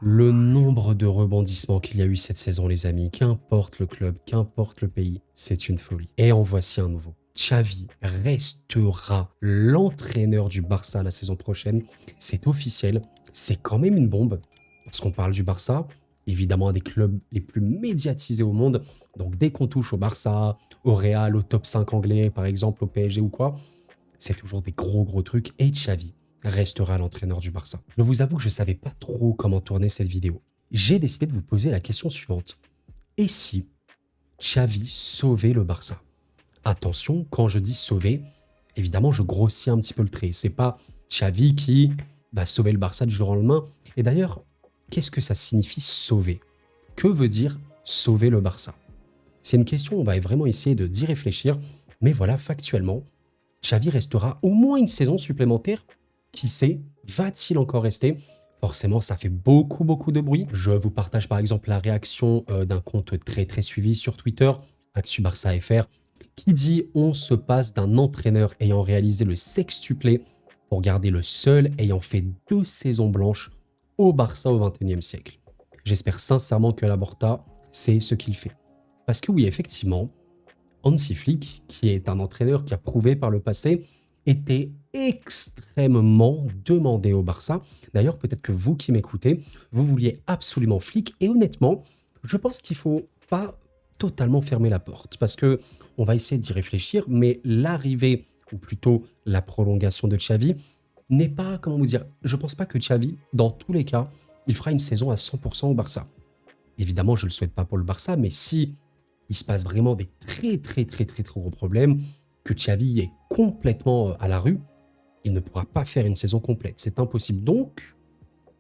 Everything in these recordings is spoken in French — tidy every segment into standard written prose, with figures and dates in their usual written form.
Le nombre de rebondissements qu'il y a eu cette saison, les amis, qu'importe le club, qu'importe le pays, c'est une folie. Et en voici un nouveau. Xavi restera l'entraîneur du Barça la saison prochaine. C'est officiel, c'est quand même une bombe, parce qu'on parle du Barça, évidemment un des clubs les plus médiatisés au monde. Donc dès qu'on touche au Barça, au Real, au top 5 anglais, par exemple au PSG ou quoi, c'est toujours des gros trucs. Et Xavi restera l'entraîneur du Barça. Je vous avoue que je ne savais pas trop comment tourner cette vidéo. J'ai décidé de vous poser la question suivante. Et si Xavi sauvait le Barça? Attention, quand je dis sauver, évidemment, je grossis un petit peu le trait. C'est pas Xavi qui va sauver le Barça du jour au lendemain. Et d'ailleurs, qu'est-ce que ça signifie sauver? Que veut dire sauver le Barça? C'est une question, on va vraiment essayer d'y réfléchir. Mais voilà, factuellement, Xavi restera au moins une saison supplémentaire. Qui sait, va-t-il encore rester? Forcément, ça fait beaucoup de bruit. Je vous partage par exemple la réaction d'un compte très suivi sur Twitter, ActuBarçaFR, qui dit « On se passe d'un entraîneur ayant réalisé le sextuplé pour garder le seul ayant fait 2 saisons blanches au Barça au XXIe siècle. » J'espère sincèrement que Laporta sait ce qu'il fait. Parce que oui, effectivement, Hansi Flick, qui est un entraîneur qui a prouvé par le passé, était extrêmement demandé au Barça. D'ailleurs, peut-être que vous qui m'écoutez, vous vouliez absolument Flick. Et honnêtement, je pense qu'il ne faut pas totalement fermer la porte. Parce que on va essayer d'y réfléchir, mais l'arrivée, ou plutôt la prolongation de Xavi, n'est pas, comment vous dire, je ne pense pas que Xavi, dans tous les cas, il fera une saison à 100% au Barça. Évidemment, je ne le souhaite pas pour le Barça, mais si il se passe vraiment des très gros problèmes, que Xavi est complètement à la rue, il ne pourra pas faire une saison complète. C'est impossible. Donc,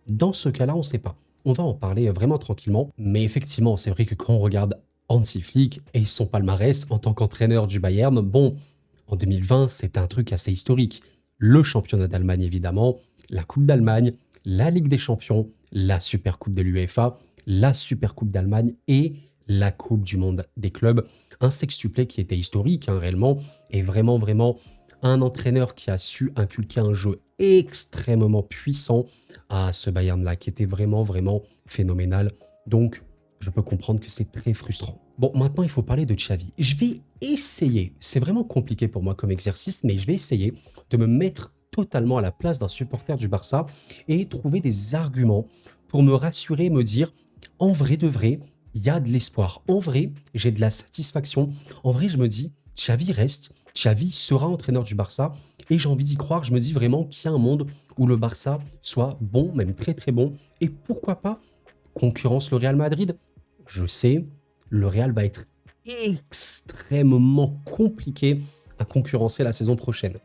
dans ce cas-là, on ne sait pas. On va en parler vraiment tranquillement. Mais effectivement, c'est vrai que quand on regarde Hansi Flick et son palmarès en tant qu'entraîneur du Bayern, bon, en 2020, c'est un truc assez historique. Le championnat d'Allemagne, évidemment, la Coupe d'Allemagne, la Ligue des Champions, la Supercoupe de l'UEFA, la Supercoupe d'Allemagne et la Coupe du Monde des clubs. Un sextuplé qui était historique, hein, réellement, et vraiment un entraîneur qui a su inculquer un jeu extrêmement puissant à ce Bayern-là, qui était vraiment phénoménal. Donc, je peux comprendre que c'est très frustrant. Bon, maintenant, il faut parler de Xavi. Je vais essayer, c'est vraiment compliqué pour moi comme exercice, mais je vais essayer de me mettre totalement à la place d'un supporter du Barça et trouver des arguments pour me rassurer, me dire, en vrai de vrai, il y a de l'espoir. En vrai, j'ai de la satisfaction. En vrai, je me dis, Xavi reste, Xavi sera entraîneur du Barça et j'ai envie d'y croire. Je me dis vraiment qu'il y a un monde où le Barça soit bon, même très bon, et pourquoi pas concurrence le Real Madrid. Je sais, le Real va être extrêmement compliqué à concurrencer la saison prochaine.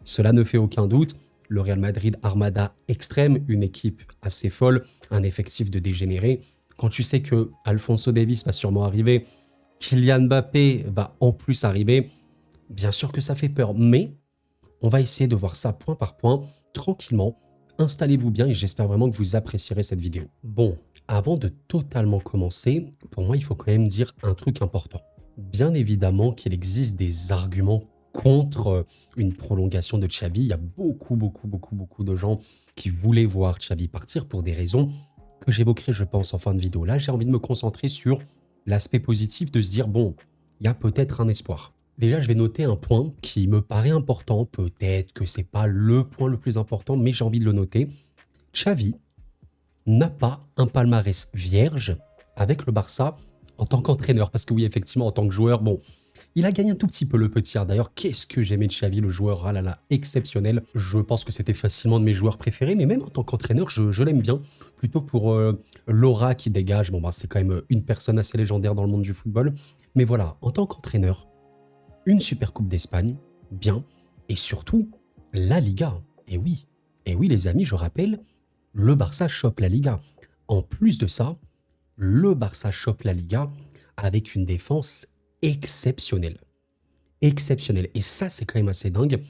Cela ne fait aucun doute. Le Real Madrid Armada extrême, une équipe assez folle, un effectif de dégénérés. Quand tu sais que Alphonso Davies va sûrement arriver, Kylian Mbappé va en plus arriver, bien sûr que ça fait peur, mais on va essayer de voir ça point par point, tranquillement. Installez-vous bien et j'espère vraiment que vous apprécierez cette vidéo. Bon, avant de totalement commencer, pour moi, il faut quand même dire un truc important. Bien évidemment qu'il existe des arguments contre une prolongation de Xavi. Il y a beaucoup de gens qui voulaient voir Xavi partir pour des raisons que j'évoquerai, je pense, en fin de vidéo. Là, j'ai envie de me concentrer sur l'aspect positif de se dire, bon, il y a peut-être un espoir. Déjà, je vais noter un point qui me paraît important. Peut-être que c'est pas le point le plus important, mais j'ai envie de le noter. Xavi n'a pas un palmarès vierge avec le Barça en tant qu'entraîneur. Parce que oui, effectivement, en tant que joueur, bon, il a gagné un tout petit peu le petit. D'ailleurs, qu'est-ce que j'aimais de Xavi, le joueur, ah là là, exceptionnel. Je pense que c'était facilement de mes joueurs préférés, mais même en tant qu'entraîneur, je l'aime bien. Plutôt pour l'aura qui dégage. Bon, bah, c'est quand même une personne assez légendaire dans le monde du football. Mais voilà, en tant qu'entraîneur, une super coupe d'Espagne, bien. Et surtout, la Liga. Et oui les amis, je rappelle, le Barça chope la Liga. En plus de ça, le Barça chope la Liga avec une défense exceptionnelle. Exceptionnelle. Et ça, c'est quand même assez dingue.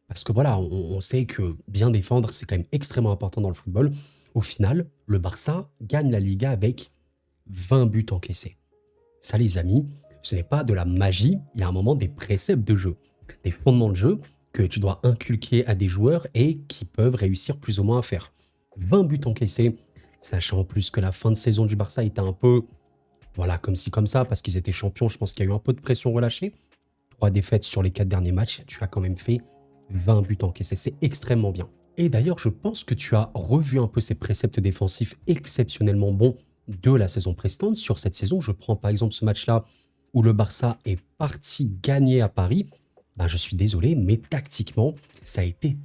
Parce que voilà, on sait que bien défendre, c'est quand même extrêmement important dans le football. Au final, le Barça gagne la Liga avec 20 buts encaissés. Ça, les amis, ce n'est pas de la magie. Il y a un moment des préceptes de jeu, des fondements de jeu que tu dois inculquer à des joueurs et qui peuvent réussir plus ou moins à faire. 20 buts encaissés, sachant en plus que la fin de saison du Barça était un peu, voilà, comme ci comme ça, parce qu'ils étaient champions, je pense qu'il y a eu un peu de pression relâchée. 3 défaites sur les 4 derniers matchs, tu as quand même fait 20 buts encaissés, c'est extrêmement bien. Et d'ailleurs, je pense que tu as revu un peu ces préceptes défensifs exceptionnellement bons de la saison précédente. Sur cette saison, je prends par exemple ce match-là où le Barça est parti gagner à Paris. Ben, je suis désolé, mais tactiquement, ça a été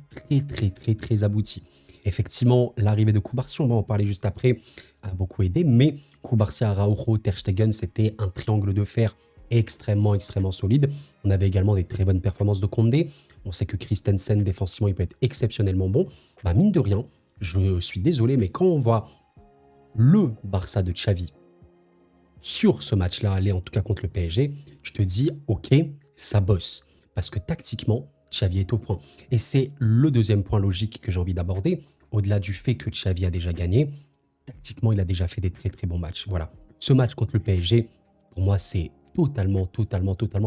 très abouti. Effectivement, l'arrivée de Cubarsí, on va en parler juste après, a beaucoup aidé, mais Cubarsí, Araujo, Ter Stegen, c'était un triangle de fer extrêmement solide. On avait également des très bonnes performances de Condé. On sait que Christensen, défensivement, il peut être exceptionnellement bon. Bah, mine de rien, je suis désolé, mais quand on voit le Barça de Xavi sur ce match-là, aller en tout cas contre le PSG, je te dis, ok, ça bosse. Parce que tactiquement, Xavi est au point. Et c'est le deuxième point logique que j'ai envie d'aborder. Au-delà du fait que Xavi a déjà gagné, tactiquement, il a déjà fait des très bons matchs. Voilà. Ce match contre le PSG, pour moi, c'est totalement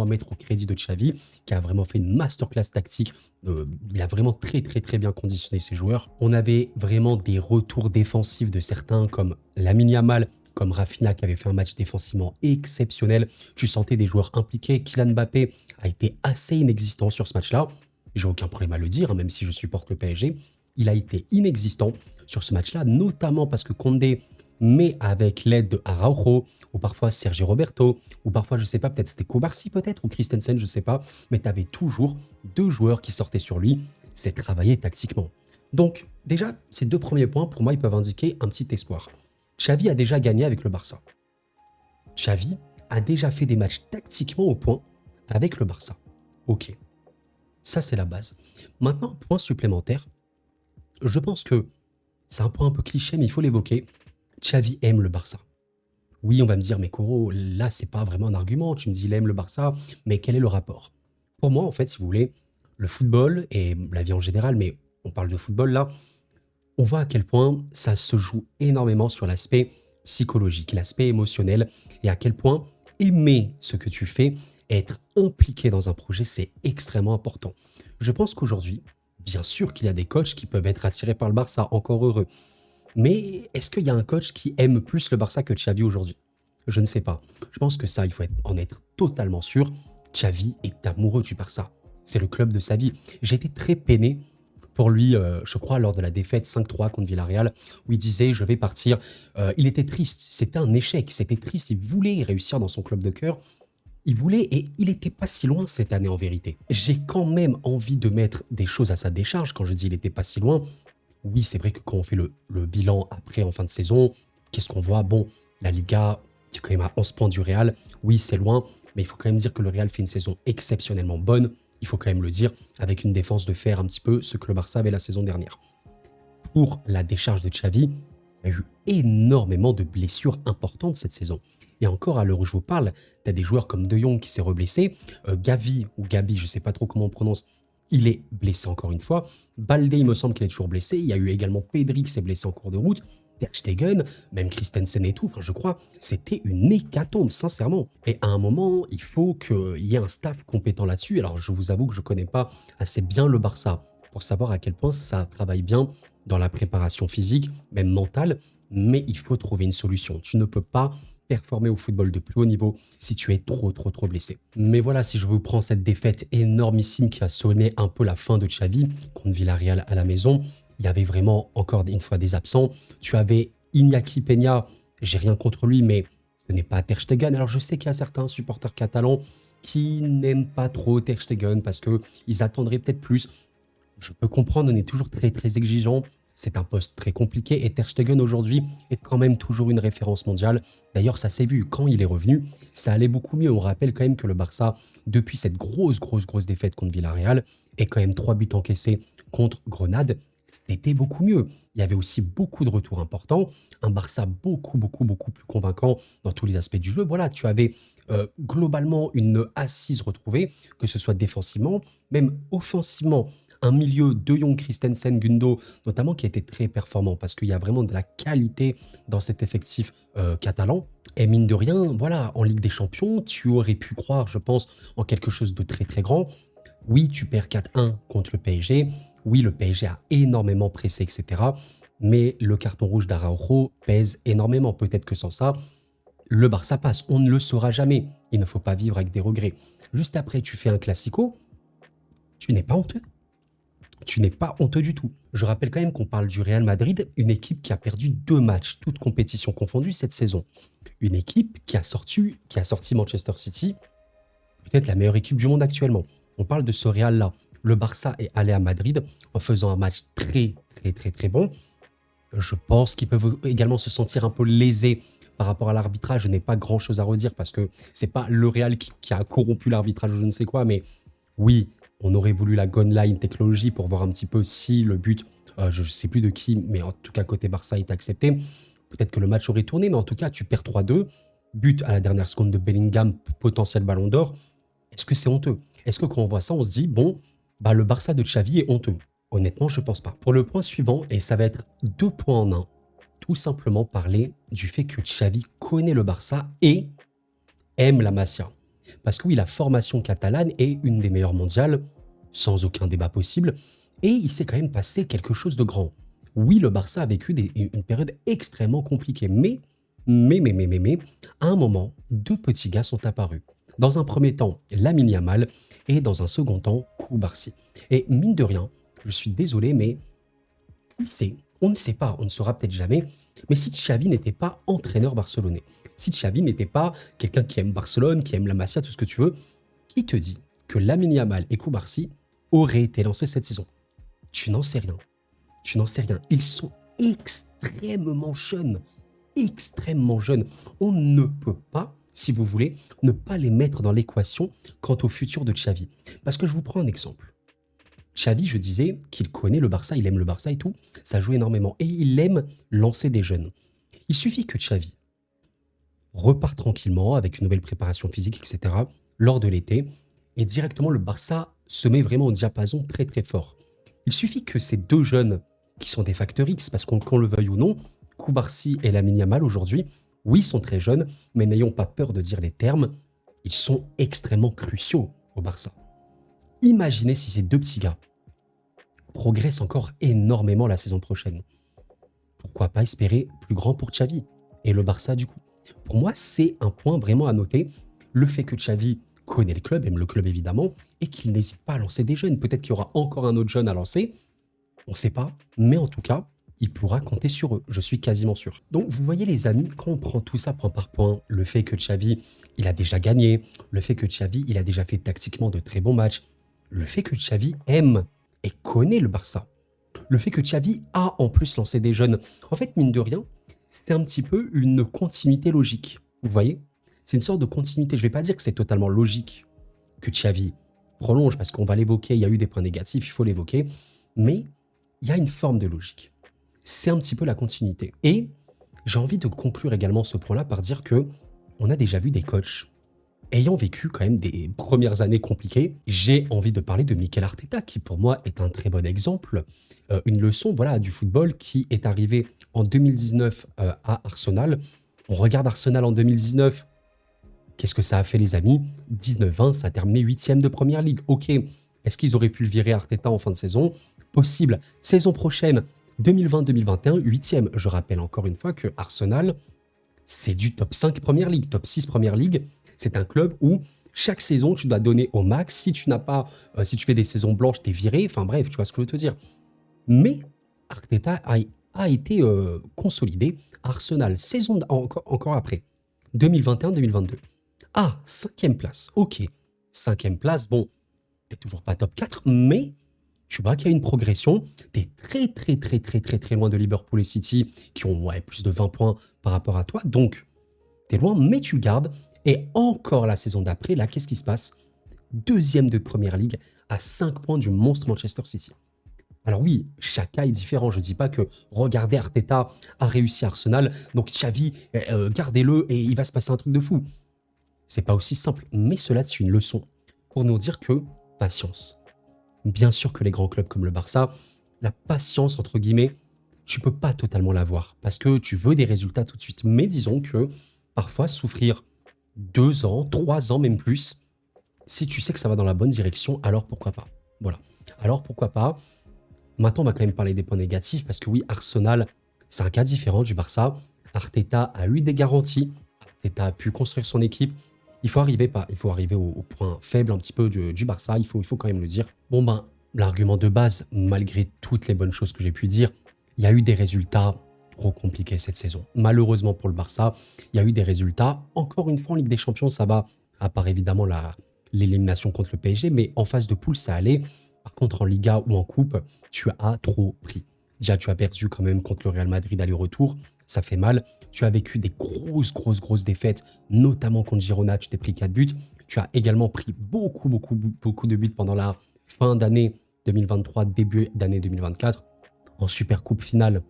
à mettre au crédit de Xavi, qui a vraiment fait une masterclass tactique. Il a vraiment très bien conditionné ses joueurs. On avait vraiment des retours défensifs de certains comme Lamine Yamal, comme Rafinha qui avait fait un match défensivement exceptionnel. Tu sentais des joueurs impliqués. Kylian Mbappé a été assez inexistant sur ce match-là. J'ai aucun problème à le dire, hein, même si je supporte le PSG. Il a été inexistant sur ce match-là, notamment parce que Condé, mais avec l'aide de Araujo, ou parfois Sergio Roberto, ou parfois, je sais pas, peut-être c'était Cubarsí peut-être, ou Christensen, je sais pas, mais tu avais toujours 2 joueurs qui sortaient sur lui. C'est travailler tactiquement. Donc, déjà, ces 2 premiers points, pour moi, ils peuvent indiquer un petit espoir. Xavi a déjà gagné avec le Barça. Xavi a déjà fait des matchs tactiquement au point avec le Barça. Ok, ça c'est la base. Maintenant, point supplémentaire, je pense que c'est un point un peu cliché, mais il faut l'évoquer. Xavi aime le Barça. Oui, on va me dire, mais Koro, là, c'est pas vraiment un argument. Tu me dis, il aime le Barça, mais quel est le rapport? Pour moi, en fait, si vous voulez, le football et la vie en général, mais on parle de football là, on voit à quel point ça se joue énormément sur l'aspect psychologique, l'aspect émotionnel, et à quel point aimer ce que tu fais, être impliqué dans un projet, c'est extrêmement important. Je pense qu'aujourd'hui, bien sûr qu'il y a des coachs qui peuvent être attirés par le Barça, encore heureux. Mais est-ce qu'il y a un coach qui aime plus le Barça que Xavi aujourd'hui? Je ne sais pas. Je pense que ça, il faut en être totalement sûr. Xavi est amoureux du Barça. C'est le club de sa vie. J'ai été très peiné pour lui, je crois, lors de la défaite 5-3 contre Villarreal, où il disait je vais partir. Il était triste, c'était un échec, c'était triste, il voulait réussir dans son club de cœur. Il voulait et il n'était pas si loin cette année en vérité. J'ai quand même envie de mettre des choses à sa décharge quand je dis il n'était pas si loin. Oui, c'est vrai que quand on fait le bilan après en fin de saison, qu'est-ce qu'on voit? Bon, la Liga, qui est quand même à 11 points du Real. Oui, c'est loin, mais il faut quand même dire que le Real fait une saison exceptionnellement bonne. Il faut quand même le dire, avec une défense de fer un petit peu ce que le Barça avait la saison dernière. Pour la décharge de Xavi, il y a eu énormément de blessures importantes cette saison. Et encore, à l'heure où je vous parle, tu as des joueurs comme De Jong qui s'est reblessé, Gavi ou Gabi, je ne sais pas trop comment on prononce, il est blessé encore une fois. Balde, il me semble qu'il est toujours blessé. Il y a eu également Pedri qui s'est blessé en cours de route. Ter Stegen, même Christensen et tout, enfin je crois, c'était une hécatombe, sincèrement. Et à un moment, il faut qu'il y ait un staff compétent là-dessus. Alors je vous avoue que je ne connais pas assez bien le Barça pour savoir à quel point ça travaille bien dans la préparation physique, même mentale, mais il faut trouver une solution. Tu ne peux pas performer au football de plus haut niveau si tu es trop blessé. Mais voilà, si je vous prends cette défaite énormissime qui a sonné un peu la fin de Xavi contre Villarreal à la maison, il y avait vraiment encore une fois des absents. Tu avais Iñaki Peña, j'ai rien contre lui, mais ce n'est pas Ter Stegen. Alors je sais qu'il y a certains supporters catalans qui n'aiment pas trop Ter Stegen parce qu'ils attendraient peut-être plus. Je peux comprendre, on est toujours très exigeant. C'est un poste très compliqué et Ter Stegen aujourd'hui est quand même toujours une référence mondiale. D'ailleurs, ça s'est vu, quand il est revenu, ça allait beaucoup mieux. On rappelle quand même que le Barça, depuis cette grosse défaite contre Villarreal, et quand même 3 buts encaissés contre Grenade, c'était beaucoup mieux. Il y avait aussi beaucoup de retours importants, un Barça beaucoup plus convaincant dans tous les aspects du jeu. Voilà, tu avais globalement une assise retrouvée, que ce soit défensivement, même offensivement. Un milieu De Jong, Christensen, Gundo, notamment, qui a été très performant parce qu'il y a vraiment de la qualité dans cet effectif catalan. Et mine de rien, voilà, en Ligue des Champions, tu aurais pu croire, je pense, en quelque chose de très grand. Oui, tu perds 4-1 contre le PSG. Oui, le PSG a énormément pressé, etc. Mais le carton rouge d'Araujo pèse énormément. Peut-être que sans ça, le Barça passe. On ne le saura jamais. Il ne faut pas vivre avec des regrets. Juste après, tu fais un classico, tu n'es pas honteux. Tu n'es pas honteux du tout. Je rappelle quand même qu'on parle du Real Madrid, une équipe qui a perdu 2 matchs, toutes compétitions confondues cette saison. Une équipe qui a sorti Manchester City, peut-être la meilleure équipe du monde actuellement. On parle de ce Real-là. Le Barça est allé à Madrid en faisant un match très, très, très, très bon. Je pense qu'ils peuvent également se sentir un peu lésés par rapport à l'arbitrage. Je n'ai pas grand-chose à redire parce que c'est pas le Real qui a corrompu l'arbitrage ou je ne sais quoi, mais oui, on aurait voulu la Gone Line technologie pour voir un petit peu si le but, je ne sais plus de qui, mais en tout cas côté Barça est accepté. Peut-être que le match aurait tourné, mais en tout cas, tu perds 3-2. But à la dernière seconde de Bellingham, potentiel ballon d'or. Est-ce que c'est honteux? Est-ce que quand on voit ça, on se dit, bon, bah le Barça de Xavi est honteux? Honnêtement, je pense pas. Pour le point suivant, et ça va être 2 points en un, tout simplement parler du fait que Xavi connaît le Barça et aime la Masia. Parce que oui, la formation catalane est une des meilleures mondiales, sans aucun débat possible, et il s'est quand même passé quelque chose de grand. Oui, le Barça a vécu une période extrêmement compliquée, mais, à un moment, 2 petits gars sont apparus. Dans un premier temps, Lamine Yamal, et dans un second temps, Koubarsi. Et mine de rien, je suis désolé, mais qui sait? On ne sait pas, on ne saura peut-être jamais. Mais si Xavi n'était pas entraîneur barcelonais, si Xavi n'était pas quelqu'un qui aime Barcelone, qui aime la Masia, tout ce que tu veux, qui te dit que Lamine Yamal et Koubarsi auraient été lancés cette saison? Tu n'en sais rien. Tu n'en sais rien. Ils sont extrêmement jeunes. Extrêmement jeunes. On ne peut pas, si vous voulez, ne pas les mettre dans l'équation quant au futur de Xavi. Parce que je vous prends un exemple. Xavi, je disais qu'il connaît le Barça, il aime le Barça et tout, ça joue énormément. Et il aime lancer des jeunes. Il suffit que Xavi repart tranquillement avec une nouvelle préparation physique, etc. lors de l'été, et directement le Barça se met vraiment au diapason très très fort. Il suffit que ces 2 jeunes, qui sont des facteurs X, parce qu'on le veuille ou non, Koubarsi et Lamine Yamal aujourd'hui, oui, ils sont très jeunes, mais n'ayons pas peur de dire les termes, ils sont extrêmement cruciaux au Barça. Imaginez si ces 2 petits gars progressent encore énormément la saison prochaine. Pourquoi pas espérer plus grand pour Xavi et le Barça du coup? Pour moi, c'est un point vraiment à noter, le fait que Xavi connaît le club, aime le club évidemment, et qu'il n'hésite pas à lancer des jeunes. Peut-être qu'il y aura encore un autre jeune à lancer, on ne sait pas, mais en tout cas, il pourra compter sur eux, je suis quasiment sûr. Donc vous voyez les amis, quand on prend tout ça point par point, le fait que Xavi, il a déjà gagné, le fait que Xavi, il a déjà fait tactiquement de très bons matchs, le fait que Xavi aime et connaît le Barça, le fait que Xavi a en plus lancé des jeunes, en fait, mine de rien, c'est un petit peu une continuité logique. Vous voyez? C'est une sorte de continuité. Je ne vais pas dire que c'est totalement logique que Xavi prolonge, parce qu'on va l'évoquer, il y a eu des points négatifs, il faut l'évoquer, mais il y a une forme de logique. C'est un petit peu la continuité. Et j'ai envie de conclure également ce point-là par dire que on a déjà vu des coachs ayant vécu quand même des premières années compliquées. J'ai envie de parler de Mikel Arteta, qui pour moi est un très bon exemple, une leçon voilà, du football, qui est arrivé en 2019 à Arsenal. On regarde Arsenal en 2019, qu'est-ce que ça a fait les amis? 19-20, ça a terminé 8e de Première Ligue. Ok, est-ce qu'ils auraient pu le virer Arteta en fin de saison? Possible. Saison prochaine, 2020-2021, 8e. Je rappelle encore une fois que Arsenal, c'est du top 5 Première Ligue, top 6 Première Ligue. C'est un club où chaque saison, tu dois donner au max. Si tu n'as pas, si tu fais des saisons blanches, t'es viré. Enfin bref, tu vois ce que je veux te dire. Mais Arteta a été consolidé à Arsenal, encore après, 2021-2022. Ah, 5e place, ok. 5e place, bon, t'es toujours pas top 4, mais tu vois qu'il y a une progression. T'es très, très, très, très, très, très loin de Liverpool et City, qui ont plus de 20 points par rapport à toi. Donc, t'es loin, mais tu le gardes. Et encore la saison d'après, là, qu'est-ce qui se passe? 2e de Première Ligue, à 5 points du monstre Manchester City. Alors oui, chaque cas est différent. Je ne dis pas que regardez, Arteta a réussi à Arsenal, donc Xavi, gardez-le et il va se passer un truc de fou. C'est pas aussi simple, mais cela c'est une leçon pour nous dire que patience. Bien sûr que les grands clubs comme le Barça, la patience entre guillemets, tu peux pas totalement l'avoir parce que tu veux des résultats tout de suite. Mais disons que parfois souffrir 2 ans, 3 ans, même plus, si tu sais que ça va dans la bonne direction, alors pourquoi pas? Voilà. Alors pourquoi pas? Maintenant, on va quand même parler des points négatifs parce que oui, Arsenal, c'est un cas différent du Barça. Arteta a eu des garanties. Arteta a pu construire son équipe. Il faut arriver au point faible un petit peu du Barça. Il faut quand même le dire. Bon ben, l'argument de base, malgré toutes les bonnes choses que j'ai pu dire, il y a eu des résultats trop compliqués cette saison. Malheureusement pour le Barça, il y a eu des résultats. Encore une fois, en Ligue des Champions, ça va, à part évidemment l'élimination contre le PSG, mais en phase de poule, ça allait. Par contre, en Liga ou en Coupe, tu as trop pris. Déjà, tu as perdu quand même contre le Real Madrid aller-retour. Ça fait mal. Tu as vécu des grosses défaites, notamment contre Girona, tu t'es pris 4 buts. Tu as également pris beaucoup de buts pendant la fin d'année 2023, début d'année 2024. En Super Coupe finale,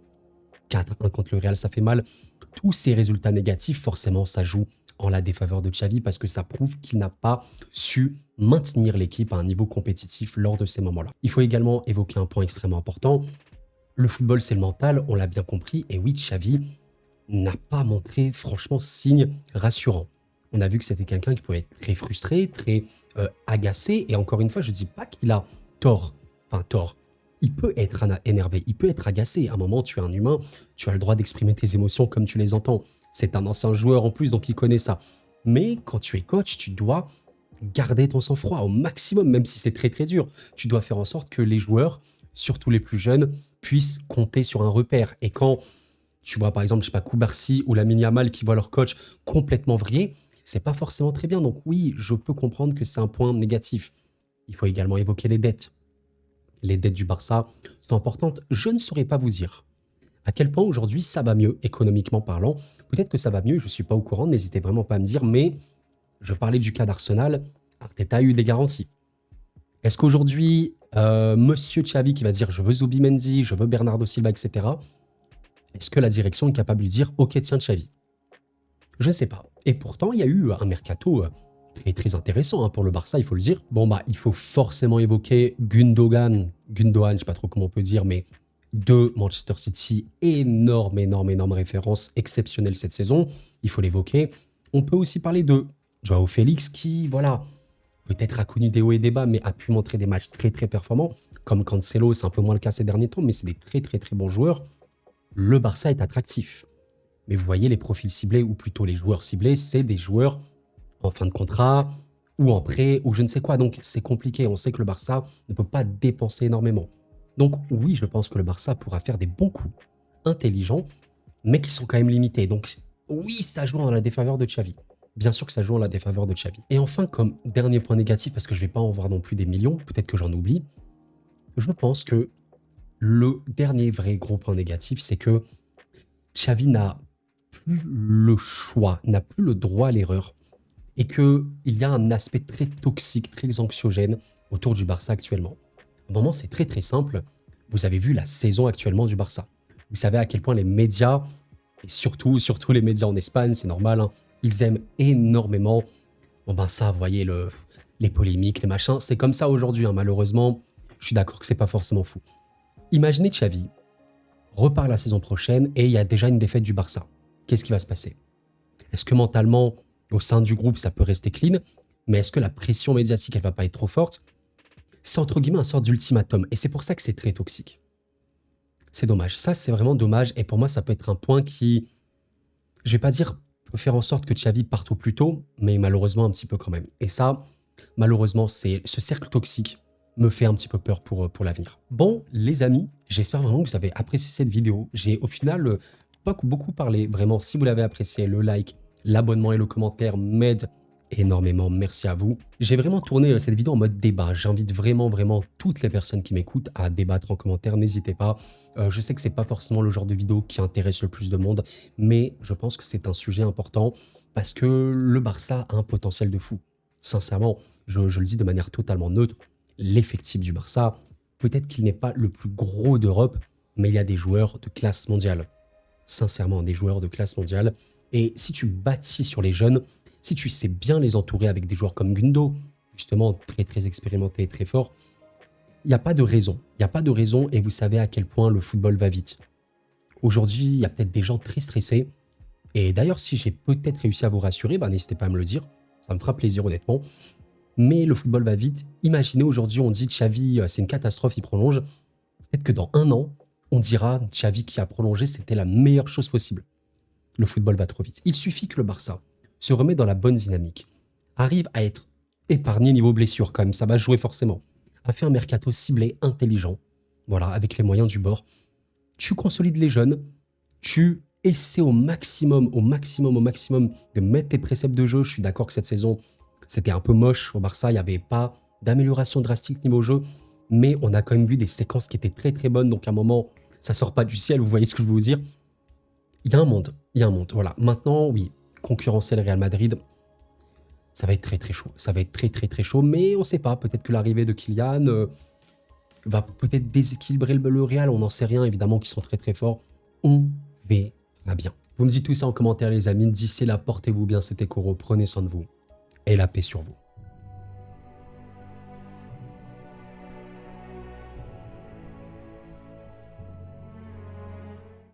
4-1 contre le Real, ça fait mal. Tous ces résultats négatifs, forcément, ça joue en la défaveur de Xavi parce que ça prouve qu'il n'a pas su maintenir l'équipe à un niveau compétitif lors de ces moments-là. Il faut également évoquer un point extrêmement important. Le football, c'est le mental, on l'a bien compris. Et oui, Xavi n'a pas montré, franchement, signe rassurant. On a vu que c'était quelqu'un qui pouvait être très frustré, très agacé. Et encore une fois, je ne dis pas qu'il a tort. Enfin, tort. Il peut être énervé, il peut être agacé. À un moment, tu es un humain, tu as le droit d'exprimer tes émotions comme tu les entends. C'est un ancien joueur en plus, donc il connaît ça. Mais quand tu es coach, tu dois garder ton sang-froid au maximum, même si c'est très dur. Tu dois faire en sorte que les joueurs, surtout les plus jeunes, puissent compter sur un repère. Et quand tu vois par exemple, je sais pas, Koubarsi ou Lamine Yamal qui voient leur coach complètement vriller, c'est pas forcément très bien. Donc oui, je peux comprendre que c'est un point négatif. Il faut également évoquer les dettes. Les dettes du Barça sont importantes. Je ne saurais pas vous dire à quel point aujourd'hui ça va mieux, économiquement parlant. Peut-être que ça va mieux, je ne suis pas au courant, n'hésitez vraiment pas à me dire, mais je parlais du cas d'Arsenal, Arteta a eu des garanties. Est-ce qu'aujourd'hui, Monsieur Xavi qui va dire je veux Zubimendi, je veux Bernardo Silva, etc., est-ce que la direction est capable de dire ok tiens Xavi? Je ne sais pas. Et pourtant, il y a eu un mercato très intéressant pour le Barça, il faut le dire. Bon bah, il faut forcément évoquer Gundogan, je sais pas trop comment on peut dire, mais de Manchester City, énorme référence, exceptionnelle cette saison, il faut l'évoquer. On peut aussi parler de Joao Félix qui, voilà, peut-être a connu des hauts et des bas, mais a pu montrer des matchs très performants, comme Cancelo, c'est un peu moins le cas ces derniers temps, mais c'est des très bons joueurs. Le Barça est attractif. Mais vous voyez, les profils ciblés, ou plutôt les joueurs ciblés, c'est des joueurs en fin de contrat, ou en prêt, ou je ne sais quoi. Donc c'est compliqué, on sait que le Barça ne peut pas dépenser énormément. Donc oui, je pense que le Barça pourra faire des bons coups intelligents, mais qui sont quand même limités. Donc oui, ça joue en la défaveur de Xavi. Bien sûr que ça joue en la défaveur de Xavi. Et enfin, comme dernier point négatif, parce que je ne vais pas en voir non plus des millions, peut-être que j'en oublie, je pense que le dernier vrai gros point négatif, c'est que Xavi n'a plus le choix, n'a plus le droit à l'erreur, et qu'il y a un aspect très toxique, très anxiogène autour du Barça actuellement. À un moment, c'est très simple. Vous avez vu la saison actuellement du Barça. Vous savez à quel point les médias, et surtout les médias en Espagne, c'est normal, hein, ils aiment énormément. Bon ben ça, vous voyez, les polémiques, les machins, c'est comme ça aujourd'hui, hein, malheureusement. Je suis d'accord que c'est pas forcément fou. Imaginez Xavi repart la saison prochaine et il y a déjà une défaite du Barça. Qu'est-ce qui va se passer? Est-ce que mentalement, au sein du groupe, ça peut rester clean? Mais est-ce que la pression médiatique, elle va pas être trop forte? C'est entre guillemets un sort d'ultimatum. Et c'est pour ça que c'est très toxique. C'est dommage. Ça, c'est vraiment dommage. Et pour moi, ça peut être un point qui, je vais pas dire peut faire en sorte que Xavi parte au plus tôt, mais malheureusement un petit peu quand même. Et ça, malheureusement, ce cercle toxique me fait un petit peu peur pour l'avenir. Bon, les amis, j'espère vraiment que vous avez apprécié cette vidéo. J'ai au final pas beaucoup parlé. Vraiment, si vous l'avez apprécié, le like, l'abonnement et le commentaire m'aident énormément. Merci à vous. J'ai vraiment tourné cette vidéo en mode débat. J'invite vraiment toutes les personnes qui m'écoutent à débattre en commentaire. N'hésitez pas. Je sais que c'est pas forcément le genre de vidéo qui intéresse le plus de monde, mais je pense que c'est un sujet important parce que le Barça a un potentiel de fou. Sincèrement, je le dis de manière totalement neutre, l'effectif du Barça, peut-être qu'il n'est pas le plus gros d'Europe, mais il y a des joueurs de classe mondiale. Sincèrement, des joueurs de classe mondiale. Et si tu bâtis sur les jeunes, si tu sais bien les entourer avec des joueurs comme Gundo, justement très expérimenté et très fort, il n'y a pas de raison. Il n'y a pas de raison et vous savez à quel point le football va vite. Aujourd'hui, il y a peut-être des gens très stressés. Et d'ailleurs, si j'ai peut-être réussi à vous rassurer, n'hésitez pas à me le dire. Ça me fera plaisir honnêtement. Mais le football va vite. Imaginez aujourd'hui, on dit Xavi, c'est une catastrophe, il prolonge. Peut-être que dans un an, on dira Xavi qui a prolongé, c'était la meilleure chose possible. Le football va trop vite. Il suffit que le Barça se remette dans la bonne dynamique, arrive à être épargné niveau blessure quand même, ça va jouer forcément, a fait un mercato ciblé, intelligent, voilà, avec les moyens du bord. Tu consolides les jeunes, tu essaies au maximum de mettre tes préceptes de jeu. Je suis d'accord que cette saison, c'était un peu moche au Barça, il n'y avait pas d'amélioration drastique niveau jeu, mais on a quand même vu des séquences qui étaient très très bonnes, donc à un moment, ça sort pas du ciel, vous voyez ce que je veux vous dire. Il y a un monde, voilà. Maintenant, oui, concurrencer le Real Madrid, ça va être très très chaud, très chaud, mais on ne sait pas, peut-être que l'arrivée de Kylian va peut-être déséquilibrer le Real, on n'en sait rien, évidemment qu'ils sont très très forts, on verra bien. Vous me dites tout ça en commentaire les amis, d'ici là, portez-vous bien, c'était Koro, prenez soin de vous, et la paix sur vous.